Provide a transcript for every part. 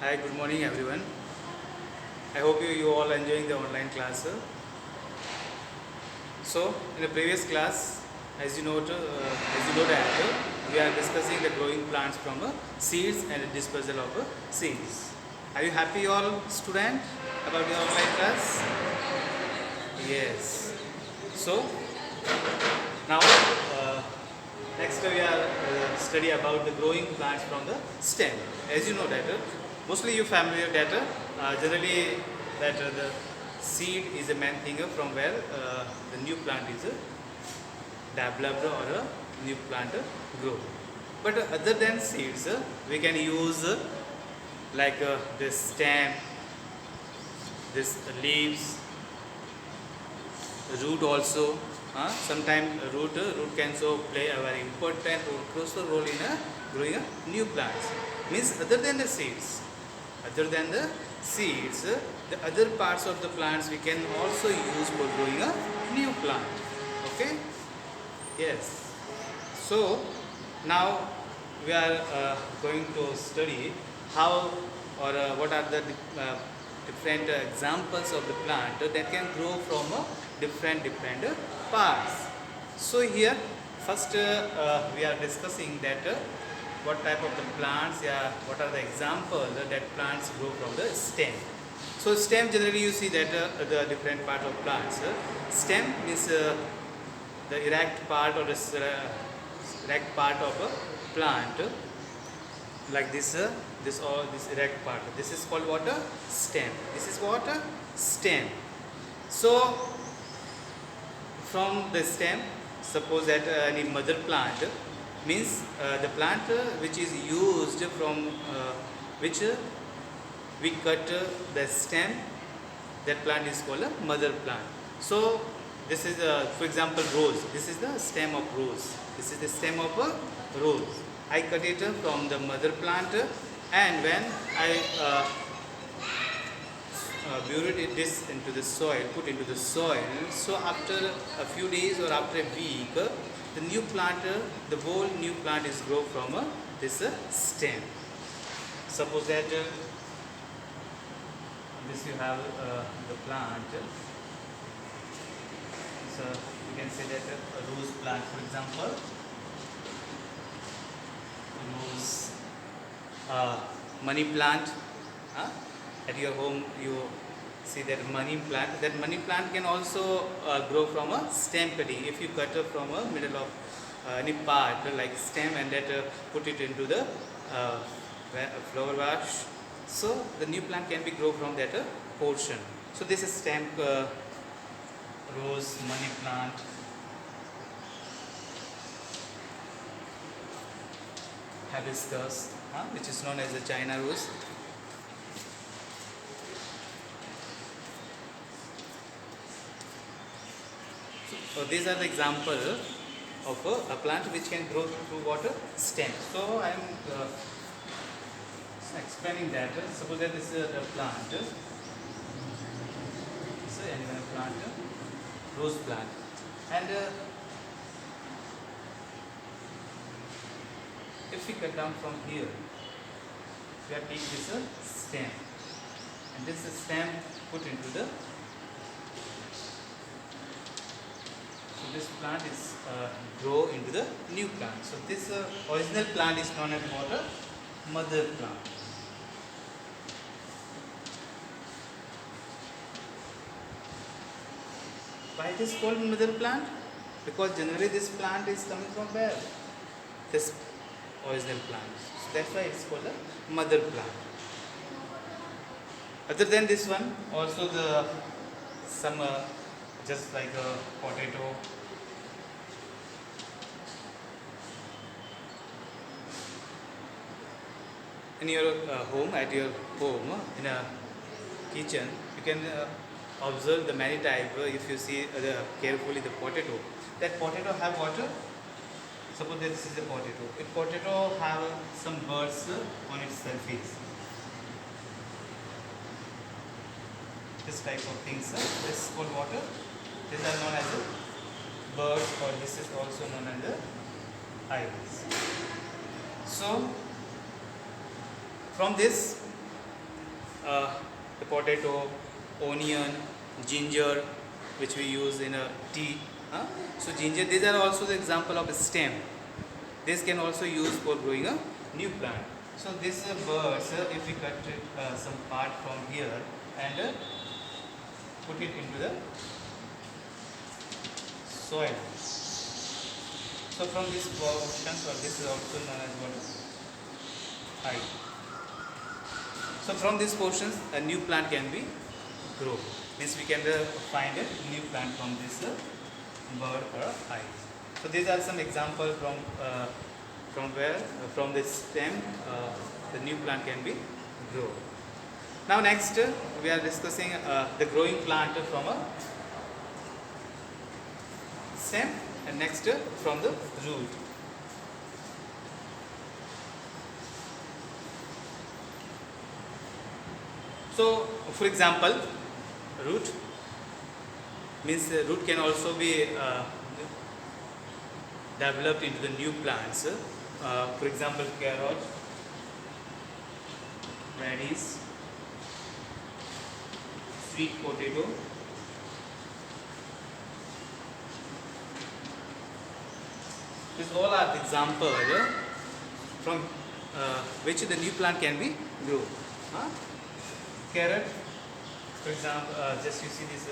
Hi, good morning everyone. I hope you all enjoying the online class. So, in the previous class, as you know that we are discussing the growing plants from seeds and the dispersal of seeds. Are you happy all student about the online class? Yes. So, now next we are study about the growing plants from the stem. As you know that mostly you familiar that generally that the seed is the main thing from where the new plant is developed or a new plant grow. But other than seeds, we can use like this stem, this leaves, root also. Sometimes root can so play a very important or crucial role in growing a new plants. Means other than the seeds, the other parts of the plants we can also use for growing a new plant. Okay? Yes. So now we are going to study how or what are the different examples of the plant that can grow from different parts. So here first we are discussing that what type of the plants, yeah, what are the examples that plants grow from the stem. So stem generally you see that the different part of plants. Stem means the erect part or the erect part of a plant like this erect part, this is called what a stem, this is what a stem. So from the stem, suppose that any mother plant means the plant which is used from which we cut the stem, that plant is called a mother plant. So this is for example rose, this is the stem of rose, this is the stem of a rose. I cut it from the mother plant and when I buried this into the soil, put into the soil, so after a few days or after a week the new plant, the whole new plant is grow from this stem. Suppose that this you have the plant, so you can say that a rose plant for example, rose money plant. huh? At your home you see that money plant, that money plant can also grow from a stem cutting. If you cut from a middle of any part like stem and that put it into the uh, flower wash, so the new plant can be grow from that portion. So this is stem rose money plant. Hibiscus, which is known as the China rose. So these are the example of a plant which can grow through water stem. So I am explaining that. Suppose that this is the plant. So any kind of plant, rose plant, and if we cut down from here, we are taking this stem, and this stem put into the. So this plant is grow into the new plant. So this original plant is known as what a mother plant. Why it is called mother plant? Because generally this plant is coming from where? This original plant. So that's why it's called a mother plant. Other than this one, also the some just like a potato. In your home, at your home, in a kitchen, you can observe the many type. If you see carefully the potato, that potato have water. Suppose that this is a potato. If potato have some birds on its surface, this type of things, this is called water. These are known as birds, or this is also known as the iris. So from this the potato, onion, ginger, which we use in a tea. So ginger, these are also the example of a stem. This can also use for growing a new plant. So this birds, if we cut it, some part from here and put it into the soil. So from this portion, or this is also known as what? Height. So from these portions, a new plant can be grown. Means we can find a new plant from this bird or hive. So these are some examples from where from this stem the new plant can be grown. Now next we are discussing the growing plant from a stem, and next from the root. So for example, root means root can also be developed into the new plants. For example, carrot, radish, sweet potato, these all are the examples from which the new plant can be grown. Carrot, for example, just you see this.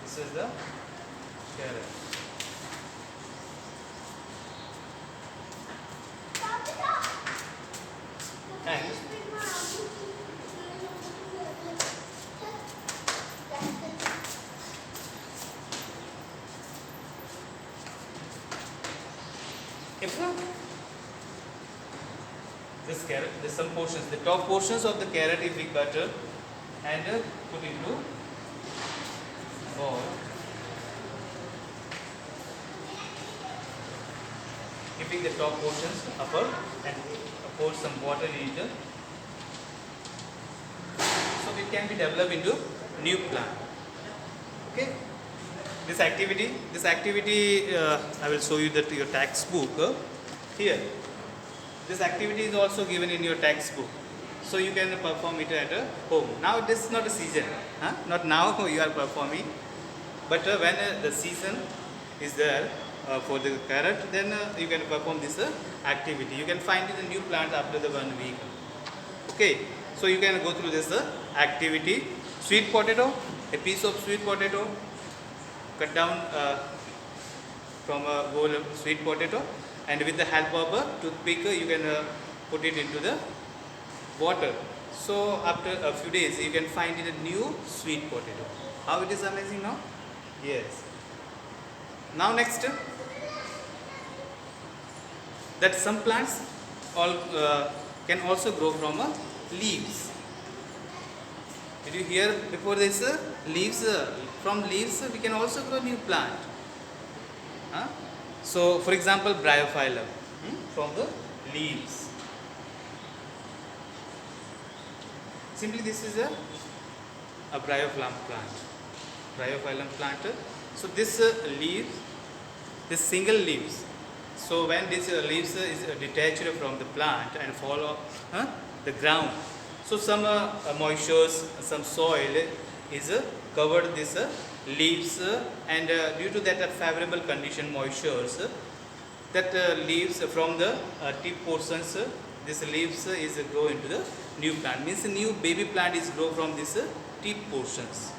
This is the carrot. And if this carrot, there's some portions, the top portions of the carrot if we cut and put into bowl. Keeping the top portions upper and pour some water in it. So it can be developed into new plant. Okay. This activity I will show you that your textbook here. This activity is also given in your textbook, so you can perform it at home. Now this is not a season, not now you are performing, but when the season is there for the carrot, then you can perform this activity. You can find it a new plant after the 1 week. Okay, so you can go through this activity. Sweet potato, a piece of sweet potato, cut down from a bowl of sweet potato, and with the help of a toothpick you can put it into the water. So after a few days you can find it a new sweet potato. How it is amazing now? Yes. Now next, that some plants all can also grow from leaves. Did you hear before this? Leaves, from leaves we can also grow new plant. So for example, bryophyllum, from the leaves. Simply this is a bryophyllum plant. Bryophyllum plant. So this leaves, this single leaves. So when this leaves is detached from the plant and fall off the ground, so some moistures, some soil is covered this leaves, and due to that favorable condition moistures, that leaves from the tip portions, this leaves is grow into the new plant. Means a new baby plant is grow from this tip portions.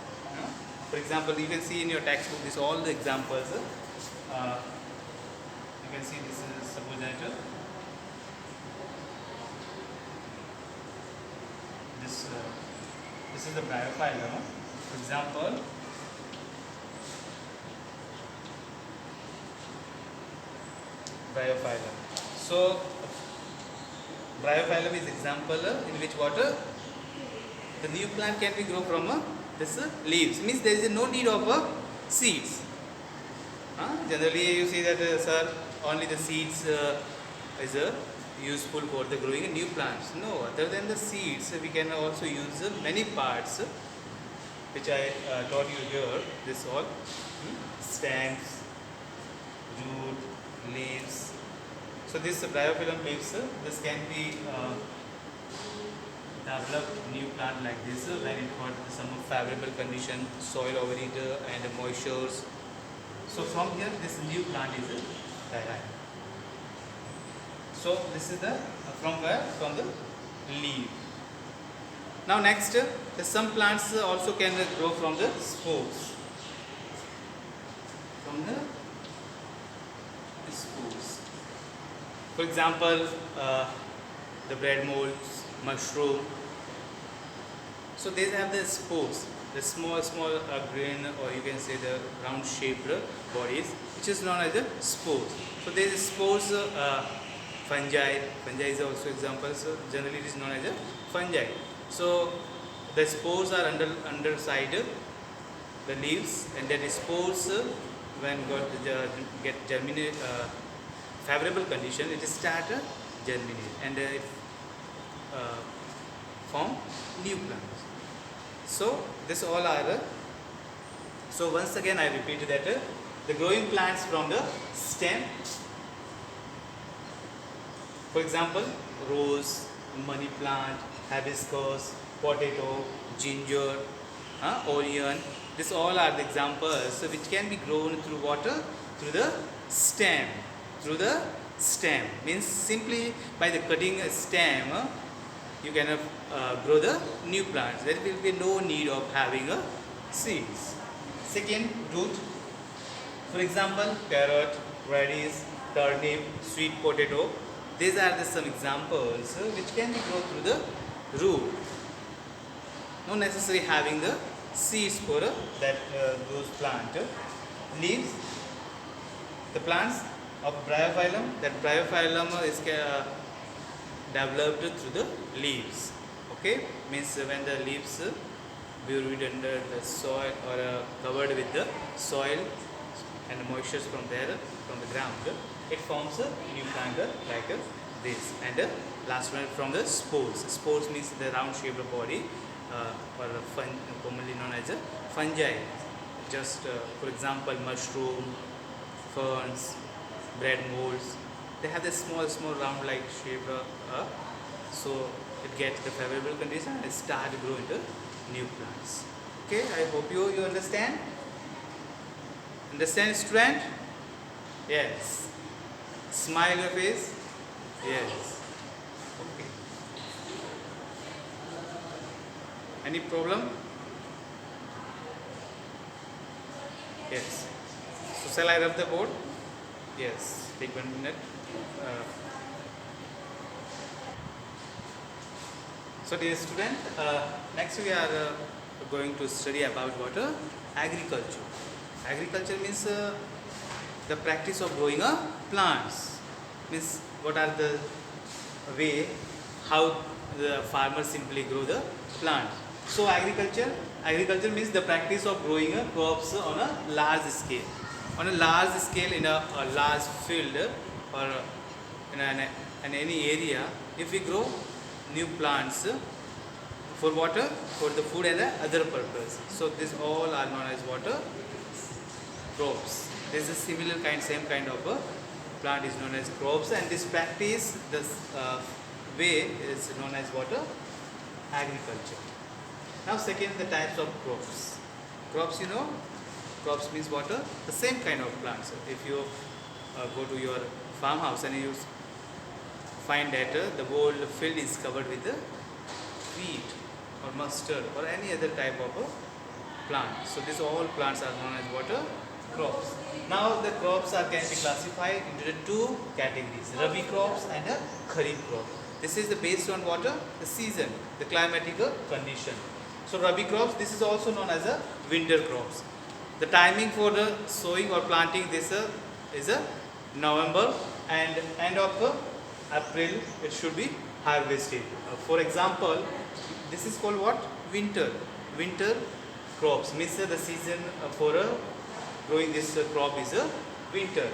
For example, you can see in your textbook this all the examples. You can see this is subordinator. This is the bryophyllum. For example, bryophyllum. So bryophyllum is example in which water the new plant can be grow from this leaves. Means there is no need of seeds. Generally you see that sir, only the seeds is useful for the growing new plants. No, other than the seeds we can also use many parts which I taught you here. This all stems, root, leaves. So this bryophyllum leaves, this can be develop new plant like this when it got some favorable condition, soil over it and moistures. So from here this new plant is derived. So this is the from where? From the leaf. Now next, some plants also can grow from the spores. From the spores. For example, the bread molds, mushroom. So they have the spores, the small grain, or you can say the round shaped bodies, which is known as the spores. So there is spores, fungi. Fungi is also example. So generally it is known as a fungi. So the spores are underside the leaves, and that spores when get germinate favorable condition, it start germinate and form new plants. So this all are so once again I repeat that the growing plants from the stem, for example rose, money plant, hibiscus, potato, ginger, onion. These all are the examples which can be grown through water, through the stem. Through the stem means simply by the cutting a stem, you can grow the new plants. There will be no need of having a seeds. Second, root. For example, carrot, radish, turnip, sweet potato. These are some examples which can be grown through the root. Not necessarily having the seeds for those plant. Leaves. The plants of bryophyllum. That bryophyllum is developed through the leaves. Okay, means when the leaves buried under the soil or covered with the soil and moistures from there, from the ground, it forms a new plant like this. And last one from the spores. Spores means the round shaped body, or commonly known as a fungi. Just for example, mushroom, ferns, bread molds. They have this small round like shape. So it gets the favorable condition and start to grow into new plants. Okay, I hope you understand. Understand, student? Yes. Smile your face. Yes. Okay. Any problem? Yes. So shall I rub the board? Yes. Take 1 minute. So dear student, next we are going to study about what? Agriculture. Agriculture means the practice of growing plants. Means what are the way how the farmers simply grow the plant. So agriculture means the practice of growing crops on a large scale. On a large scale in a large field or in any area, if we grow new plants for water, for the food and the other purpose. So this all are known as water crops. There is a similar same kind of a plant is known as crops, and this practice, this way is known as water agriculture. Now second, the types of crops. Crops, you know, crops means water, the same kind of plants. If you go to your farmhouse and you find that the whole field is covered with wheat or mustard or any other type of plant. So these all plants are known as water crops. Now the crops can be classified into the two categories, Rabi crops and Kharif crop. This is based on what? The season, the climatic condition. So Rabi crops, this is also known as winter crops. The timing for the sowing or planting this is November, and end of April it should be harvested. For example, this is called what? Winter crops, means the season for growing this crop is winter.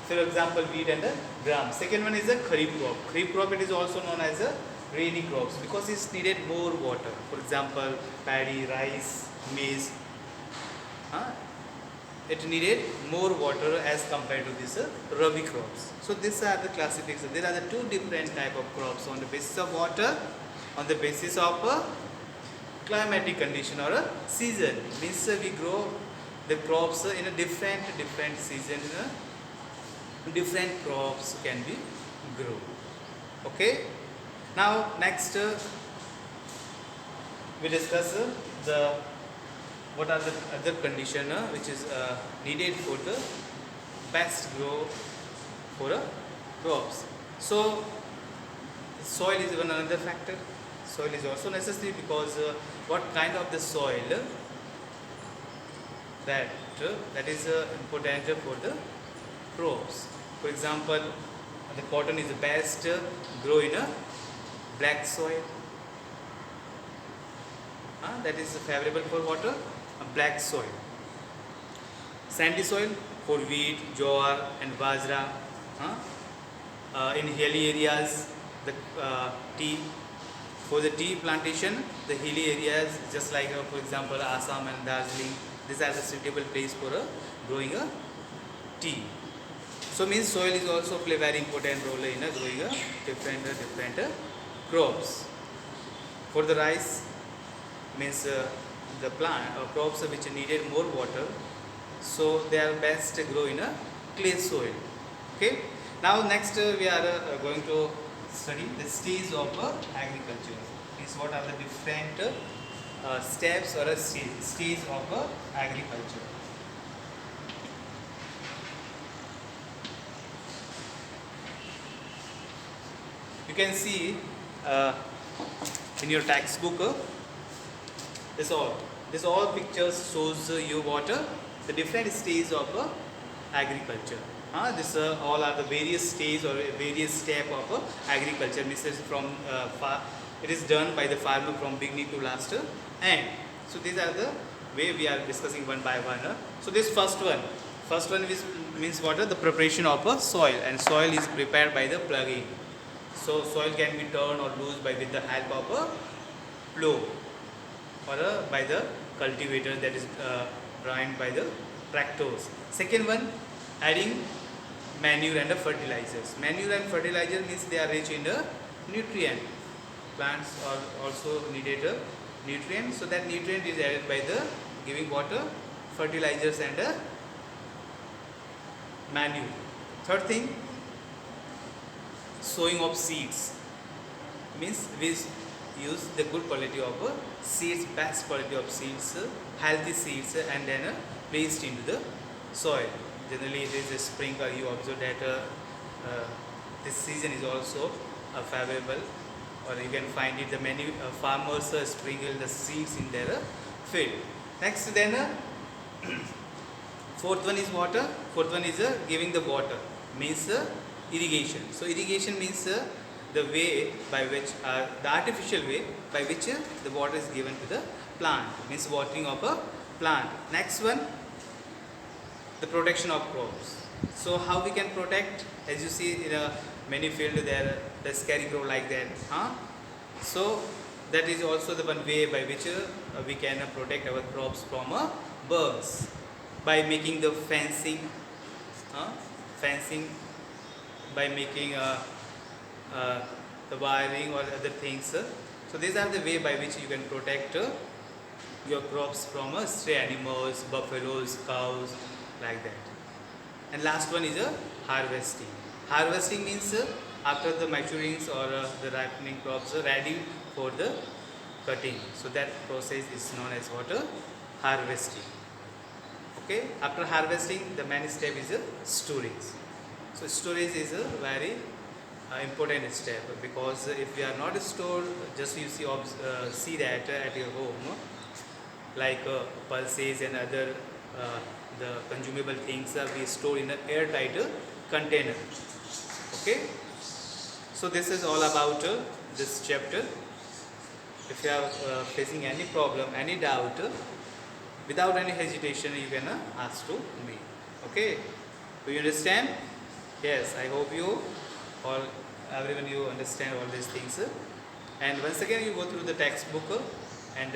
For example, wheat and gram. Second one is a Kharif crop. Kharif crop, it is also known as a rainy crops because it's needed more water. For example, paddy, rice, maize. It needed more water as compared to this Rabi crops. So these are the classifications. There are the two different type of crops on the basis of water on the basis of a climatic condition or a season. Means we grow the crops in a different season. Different crops can be grown. Okay. Now next we discuss the what are the other condition which is needed for the best grow for a crops. So soil is one another factor. Soil is also necessary because what kind of the soil that is important for the crops. For example, the cotton is the best grow in a black soil. That is favorable for water, a black soil. Sandy soil for wheat, jowar and bajra. In hilly areas, the tea. For the tea plantation, the hilly areas just like for example Assam and Darjeeling, these are the suitable place for growing a tea. So means soil is also play very important role in growing a different crops. For the rice means the plant or crops which needed more water, so they are best grow in a clay soil. Okay. Now next we are going to study the stage of agriculture. Means what are the different steps or a stage of agriculture. You can see in your textbook this all pictures shows you what the different stages of agriculture. This all are the various stages or various step of agriculture. This is from it is done by the farmer from beginning to last end. So these are the way we are discussing one by one. So this first one means what the preparation of a soil, and soil is prepared by the plugging. So soil can be turned or loose by with the help of a plow or by the cultivator, that is driven by the tractors. Second one, adding manure and fertilizers. Manure and fertilizer means they are rich in the nutrient. Plants are also needed a nutrient, so that nutrient is added by the giving water, fertilizers and manure. Third thing, sowing of seeds. Means we use the good quality of seeds, best quality of seeds, healthy seeds, and then placed into the soil. Generally it is a sprinkler. You observe that this season is also favorable, or you can find it the many farmers sprinkle the seeds in their field. Next then fourth one is water. Fourth one is giving the water, means irrigation. So irrigation means the way by which the artificial way by which the water is given to the plant, means watering of a plant. Next one, the protection of crops. So how we can protect? As you see in many field there the scarecrow like that. So that is also the one way by which we can protect our crops from bugs, by making the fencing, by making the wiring or other things. So these are the way by which you can protect your crops from stray animals, buffaloes, cows, like that. And last one is harvesting. Harvesting means after the maturings or the ripening crops are ready for the cutting. So that process is known as what? Harvesting. Okay. After harvesting, the main step is storage. So storage is a very important step, because if we are not stored, just you see that at your home, like pulses and other the consumable things we store in an airtight container. Okay. So this is all about this chapter. If you are facing any problem, any doubt, without any hesitation you can ask to me. Okay. Do you understand? Yes, I hope you or everyone you understand all these things. And once again you go through the textbook and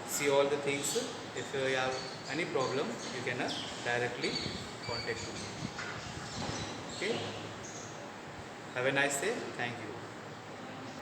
see all the things. If you have any problem, you can directly contact me. Okay. Have a nice day. Thank you.